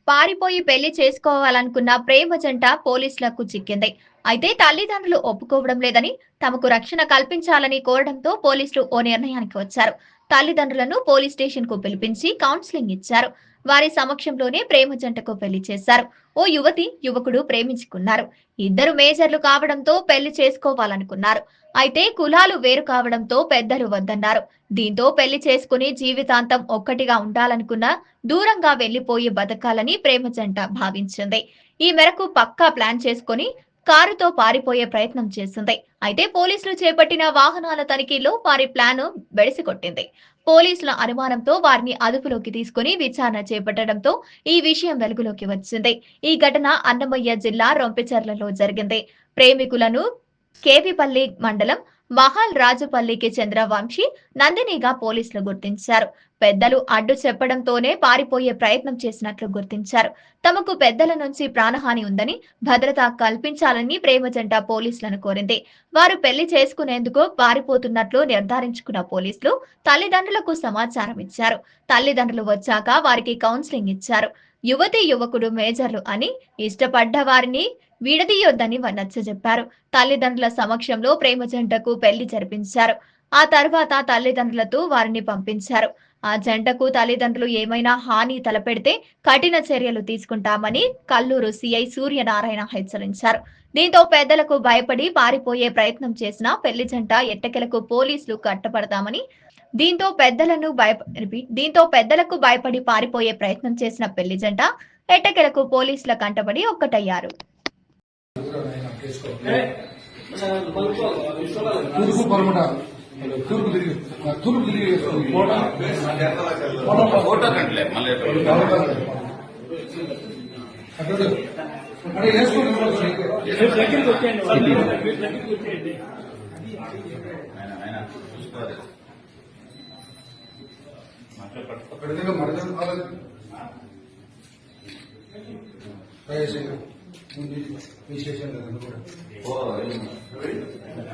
పారిపోయి పెళ్లి చేసుకోవాలనుకున్న ప్రేమ జంట పోలీసులకు చిక్కింది. అయితే తల్లిదండ్రులు ఒప్పుకోవడం లేదని, తమకు రక్షణ కల్పించాలని కోరడంతో పోలీసులు ఓ నిర్ణయానికి వచ్చారు. తల్లిదండ్రులను పోలీస్ స్టేషన్ కు పిలిపించి కౌన్సిలింగ్ ఇచ్చారు. వారి సమక్షంలోనే ప్రేమ జంటకు పెళ్లి చేశారు. ఓ యువతి, యువకుడు ప్రేమించుకున్నారు. ఇద్దరు మేజర్లు కావడంతో పెళ్లి చేసుకోవాలనుకున్నారు. అయితే కులాలు వేరు కావడంతో పెద్దలు వద్దన్నారు. దీంతో పెళ్లి చేసుకుని జీవితాంతం ఒక్కటిగా ఉండాలనుకున్న దూరంగా వెళ్లిపోయి బతకాలని ప్రేమ జంట భావించింది. ఈ మేరకు పక్కా ప్లాన్ చేసుకుని కారుతో పారిపోయే ప్రయత్నం చేసింది. అయితే పోలీసులు చేపట్టిన వాహనాల తనిఖీలో వారి ప్లాన్ బెడిసికొట్టింది. పోలీసుల అనుమానంతో వారిని అదుపులోకి తీసుకుని విచారణ చేపట్టడంతో ఈ విషయం వెలుగులోకి వచ్చింది. ఈ ఘటన అన్నమయ్య జిల్లా రొంపిచెర్లలో జరిగింది. ప్రేమికులను కేవీపల్లి మండలం మహాల్ రాజుపల్లికి చెందిన వంశీ, నందినిగా పోలీసులు గుర్తించారు. పెద్దలు అడ్డు చెప్పడంతోనే పారిపోయే ప్రయత్నం చేసినట్లు గుర్తించారు. తమకు పెద్దల నుంచి ప్రాణహాని ఉందని, భద్రత కల్పించాలని ప్రేమ జంట పోలీసులను కోరింది. వారు పెళ్లి చేసుకునేందుకు పారిపోతున్నట్లు నిర్ధారించుకున్న పోలీసులు తల్లిదండ్రులకు సమాచారం ఇచ్చారు. తల్లిదండ్రులు వచ్చాక వారికి కౌన్సిలింగ్ ఇచ్చారు. యువతి, యువకుడు మేజర్లు అని, ఇష్టపడ్డ వారిని విడదీయొద్దని నచ్చజెప్పారు. తల్లిదండ్రుల సమక్షంలో ప్రేమ జంటకు పెళ్లి జరిపించారు. ఆ తర్వాత తల్లిదండ్రులతో వారిని పంపించారు. ఆ జంటకు తల్లిదండ్రులు ఏమైనా హాని తలపెడితే కఠిన చర్యలు తీసుకుంటామని కల్లూరు సీఐ సూర్యనారాయణ హెచ్చరించారు. దీంతో పెద్దలకు భయపడి పారిపోయే ప్రయత్నం చేసిన పెళ్లి జంట ఎట్టకెలకు పోలీసులు కట్టపడతామని, దీంతో పెద్దలకు భయపడి పారిపోయే ప్రయత్నం చేసిన పెళ్లి జంట ఎట్టకెలకు పోలీసుల కంటపడి ఒక్కటయ్యారు. ఫోటో కంటే మళ్ళీ విశేషం